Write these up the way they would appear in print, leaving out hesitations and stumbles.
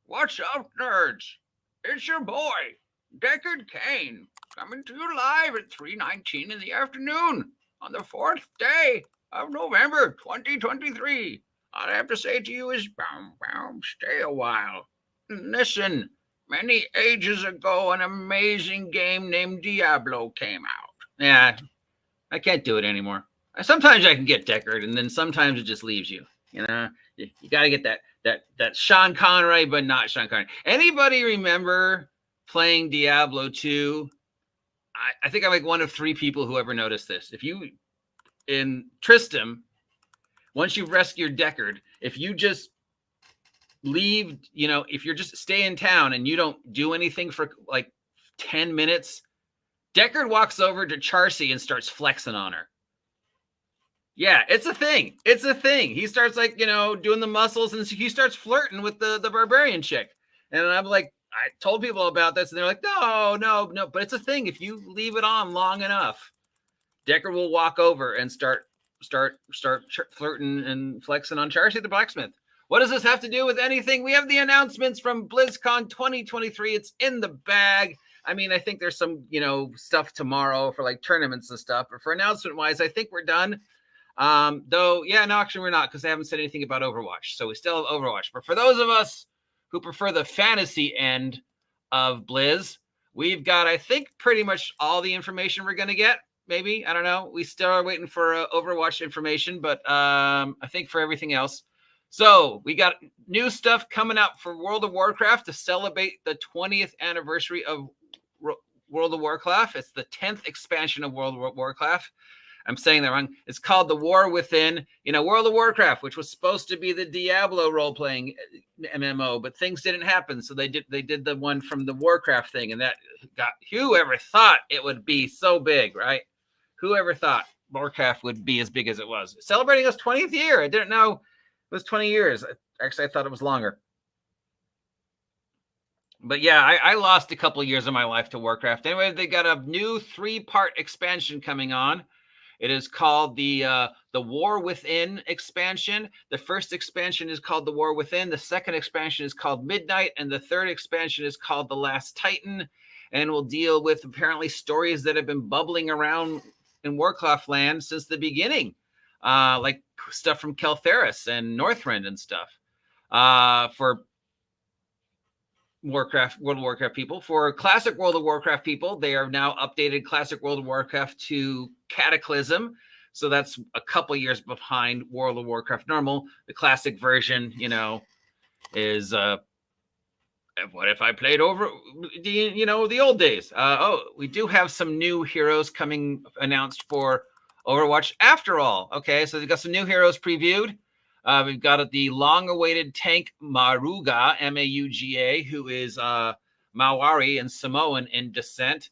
What's up, nerds? It's your boy, Deckard Kane, coming to you live at 3:19 in the afternoon on the 4th day of November 2023. All I have to say to you is, stay a while. Listen, many ages ago, an amazing game named Diablo came out. Yeah, I can't do it anymore. Sometimes I can get Deckard, and then sometimes it just leaves you. You know, you got to get that Sean Connery, but not Sean Connery. Anybody remember playing Diablo 2? I think I'm like one of 3 people who ever noticed this. If you, in Tristram, once you've rescued Deckard, if you just leave, if you're just stay in town and you don't do anything for like 10 minutes, Deckard walks over to Charcy and starts flexing on her. Yeah, it's a thing. It's a thing. He starts like, doing the muscles, and he starts flirting with the barbarian chick. And I'm like, I told people about this, and they're like, no. But it's a thing. If you leave it on long enough, Deckard will walk over and start flirting and flexing on Charcy the blacksmith. What does this have to do with anything? We have the announcements from BlizzCon 2023. It's in the bag. I mean, I think there's some, stuff tomorrow for like tournaments and stuff. But for announcement-wise, I think we're done. Though, yeah, no, actually we're not, because they haven't said anything about Overwatch. So we still have Overwatch. But for those of us who prefer the fantasy end of Blizz, we've got, I think, pretty much all the information we're going to get. Maybe, I don't know. We still are waiting for Overwatch information, but I think for everything else. So we got new stuff coming out for World of Warcraft to celebrate the 20th anniversary of World of Warcraft. It's the 10th expansion of World of Warcraft. I'm saying that wrong. It's called The War Within. World of Warcraft, which was supposed to be the Diablo role-playing MMO, but things didn't happen. So they did the one from the Warcraft thing, and that got, whoever thought it would be so big, right? Whoever thought Warcraft would be as big as it was. Celebrating its 20th year. I didn't know it was 20 years. Actually, I thought it was longer. But yeah, I lost a couple of years of my life to Warcraft. Anyway, they got a new 3-part expansion coming on. It is called the War Within expansion. The first expansion is called the War Within. The second expansion is called Midnight. And the third expansion is called The Last Titan. And will deal with apparently stories that have been bubbling around in Warcraft land since the beginning. Like stuff from Kel'Thuzad and Northrend and stuff. For World of Warcraft people. For classic World of Warcraft people, they are now updated classic World of Warcraft to Cataclysm. So that's a couple years behind World of Warcraft normal. The classic version, is what if I played over the old days? We do have some new heroes coming announced for Overwatch after all. Okay, so they've got some new heroes previewed. We've got the long-awaited tank Maruga, M-A-U-G-A, who is Maori and Samoan in descent.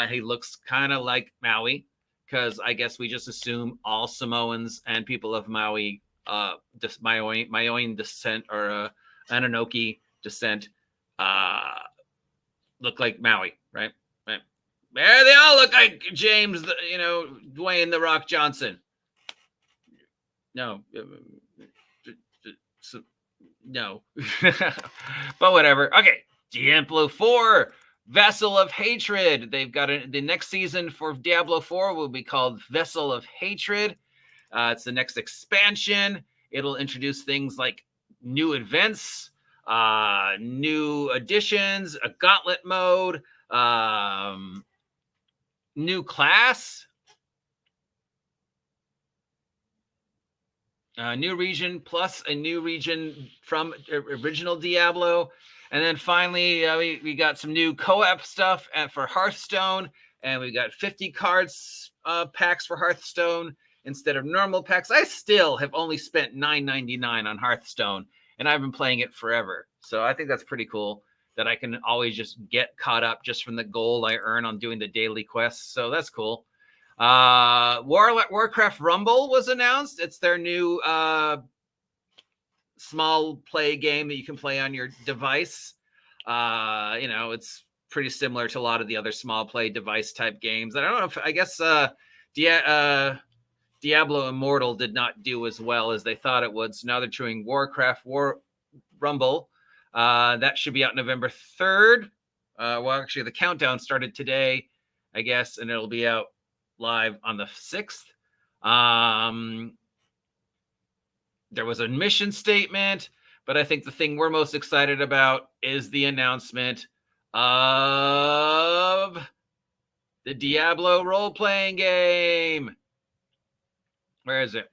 He looks kind of like Maui, because I guess we just assume all Samoans and people of Maui, Maoian descent or Anunnaki descent, look like Maui, right? Yeah, they all look like James, Dwayne The Rock Johnson. No. No. But whatever. Okay. Diablo 4, Vessel of Hatred. They've got the next season for Diablo 4 will be called Vessel of Hatred. It's the next expansion. It'll introduce things like new events, new additions, a gauntlet mode, new class, new region, plus a new region from original Diablo. And then finally, we got some new co-op stuff for Hearthstone. And we got 50 cards packs for Hearthstone instead of normal packs. I still have only spent $9.99 on Hearthstone, and I've been playing it forever. So I think that's pretty cool that I can always just get caught up just from the gold I earn on doing the daily quests. So that's cool. Warcraft Rumble was announced. It's their new small play game that you can play on your device. It's pretty similar to a lot of the other small play device type games. I don't know if, I guess, Diablo Diablo Immortal did not do as well as they thought it would. So now they're doing Warcraft War Rumble. That should be out November 3rd. Well, actually, the countdown started today, I guess, and it'll be out live on the 6th. There was a mission statement, but I think the thing we're most excited about is the announcement of the Diablo role-playing game. Where is it?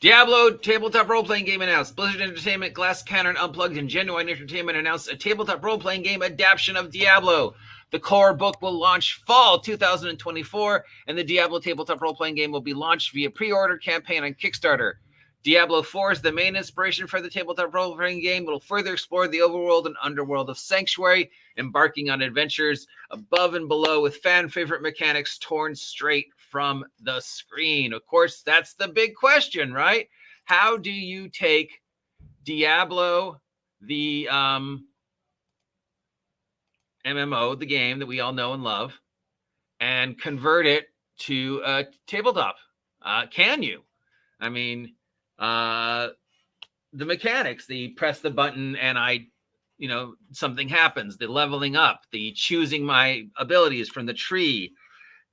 Diablo tabletop role-playing game announced. Blizzard Entertainment, Glass Cannon Unplugged, and Genuine Entertainment announced a tabletop role-playing game adaptation of Diablo. The core book will launch fall 2024, and the Diablo tabletop role-playing game will be launched via pre-order campaign on Kickstarter. Diablo 4 is the main inspiration for the tabletop role-playing game. It will further explore the overworld and underworld of Sanctuary, embarking on adventures above and below with fan-favorite mechanics torn straight from the screen. Of course, that's the big question, right? How do you take Diablo, the MMO, the game that we all know and love, and convert it to a tabletop? Can you? I mean, the mechanics, the press the button and something happens, the leveling up, the choosing my abilities from the tree,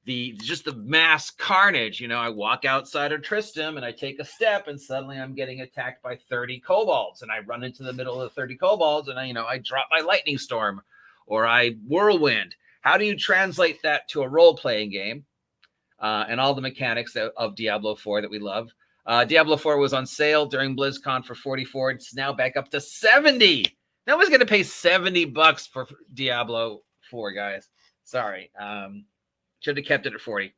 just the mass carnage. I walk outside of Tristram and I take a step and suddenly I'm getting attacked by 30 kobolds and I run into the middle of the 30 kobolds and I drop my lightning storm or I whirlwind. How do you translate that to a role-playing game? And all the mechanics of Diablo 4 that we love. Diablo 4 was on sale during BlizzCon for $44. It's now back up to $70. No one's going to pay $70 for Diablo 4, guys. Sorry. Should have kept it at 40.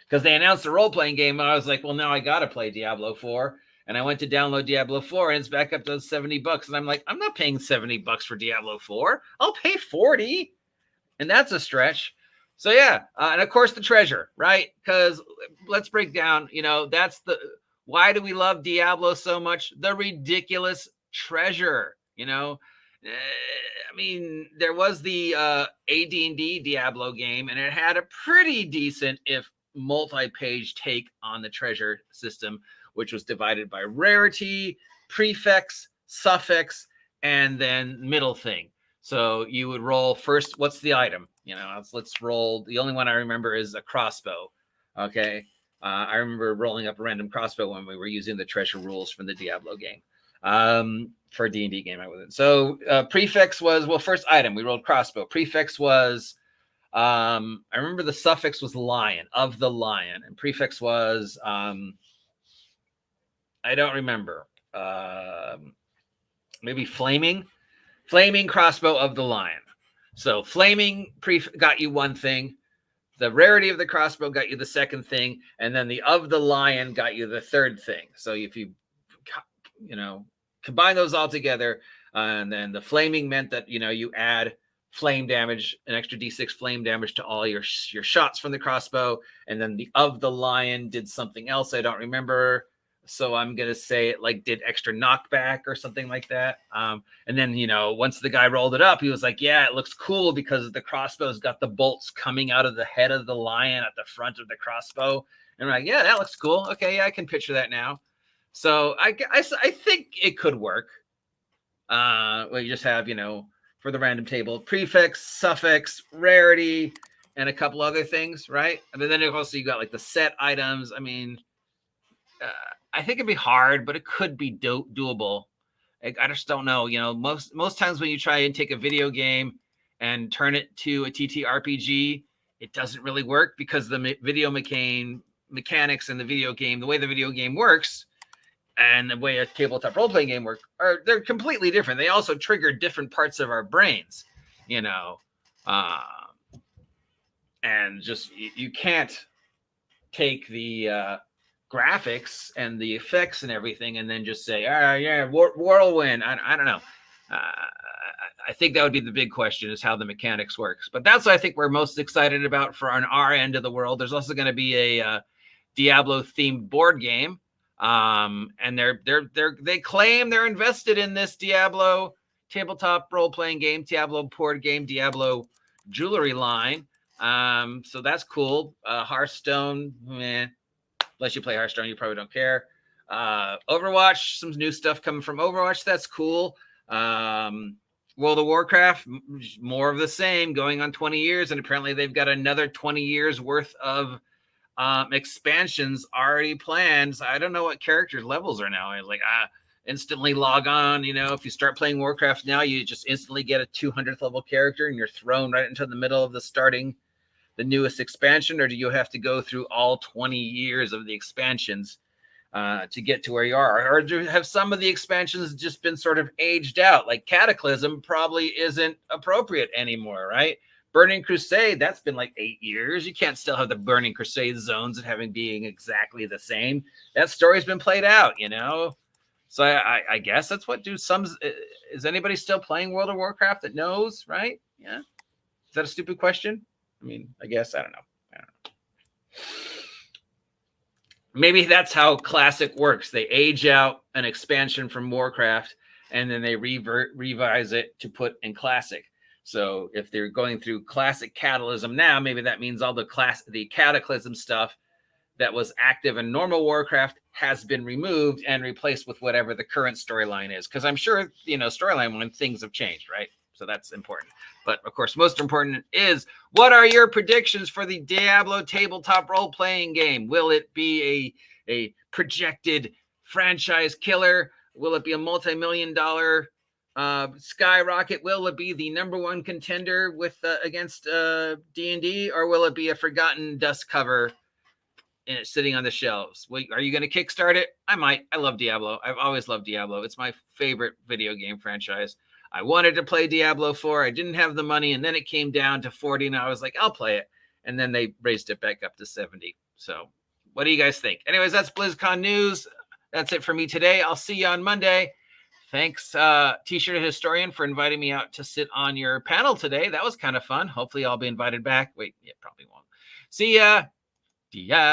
Because they announced the role-playing game, and I was like, well, now I got to play Diablo 4. And I went to download Diablo 4, and it's back up to $70. And I'm like, I'm not paying $70 for Diablo 4. I'll pay $40. And that's a stretch. So, yeah. And, of course, the treasure, right? Because let's break down, that's why do we love Diablo so much? The ridiculous treasure, I mean, there was the AD&D Diablo game, and it had a pretty decent, if multi-page take on the treasure system, which was divided by rarity, prefix, suffix, and then middle thing. So you would roll first, what's the item? Let's roll. The only one I remember is a crossbow. Okay. I remember rolling up a random crossbow when we were using the treasure rules from the Diablo game. For a D&D game, I wasn't. So prefix was, first item, we rolled crossbow. Prefix was, I remember the suffix was lion, of the lion. And prefix was, I don't remember. Maybe flaming crossbow of the lion. So flaming got you one thing. The rarity of the crossbow got you the second thing. And then the of the lion got you the third thing. So if you, combine those all together, and then the flaming meant that you add flame damage, an extra d6 flame damage to all your shots from the crossbow, and then the of the lion did something else I don't remember, so I'm gonna say it did extra knockback or something like that. And then once the guy rolled it up, he was like, yeah, it looks cool because the crossbow's got the bolts coming out of the head of the lion at the front of the crossbow, and we're like, yeah, that looks cool. Okay, yeah, I can picture that now. So I think it could work. Well, you just have, for the random table, prefix, suffix, rarity, and a couple other things, right? And then also you got the set items. I mean, I think it'd be hard, but it could be doable. I just don't know. Most times when you try and take a video game and turn it to a TTRPG, it doesn't really work because the video mechanics in the video game, the way the video game works, and the way a tabletop role-playing game works, they're completely different. They also trigger different parts of our brains, and just you can't take the graphics and the effects and everything and then just say, whirlwind. I don't know. I think that would be the big question, is how the mechanics works. But that's what I think we're most excited about for on our end of the world. There's also going to be a Diablo-themed board game. And they claim they're invested in this Diablo tabletop role-playing game, Diablo board game, Diablo jewelry line. So that's cool. Hearthstone, unless you play Hearthstone, you probably don't care. Overwatch, some new stuff coming from Overwatch. That's cool. World of Warcraft, more of the same, going on 20 years. And apparently they've got another 20 years worth of expansions already planned. So I don't know what character levels are now. Like, instantly log on. You know, if you start playing Warcraft now, you just instantly get a 200th level character and you're thrown right into the middle of the newest expansion, or do you have to go through all 20 years of the expansions to get to where you are? Or do have some of the expansions just been sort of aged out? Like Cataclysm probably isn't appropriate anymore, right? Burning Crusade, that's been like 8 years. You can't still have the Burning Crusade zones and being exactly the same. That story's been played out, you know? So I guess that's what is anybody still playing World of Warcraft that knows, right? Yeah. Is that a stupid question? I mean, I guess, I don't know. Maybe that's how Classic works. They age out an expansion from Warcraft and then they revise it to put in Classic. So if they're going through Classic Cataclysm now, maybe that means all the Cataclysm stuff that was active in normal Warcraft has been removed and replaced with whatever the current storyline is. Because I'm sure, storyline when things have changed, right? So that's important. But of course, most important is, what are your predictions for the Diablo tabletop role-playing game? Will it be a projected franchise killer? Will it be a multi-million-dollar skyrocket? Will it be the #1 contender against D&D? Or will it be a forgotten dust cover sitting on the shelves? Are you going to kickstart it? I might. I love Diablo. I've always loved Diablo. It's my favorite video game franchise. I wanted to play Diablo 4. I didn't have the money, and then it came down to 40, and I was like, I'll play it. And then they raised it back up to 70. So what do you guys think? Anyways, that's BlizzCon news. That's it for me today. I'll see you on Monday. Thanks, T-Shirt Historian, for inviting me out to sit on your panel today. That was kind of fun. Hopefully I'll be invited back. Wait, yeah, probably won't. See ya. Diablo.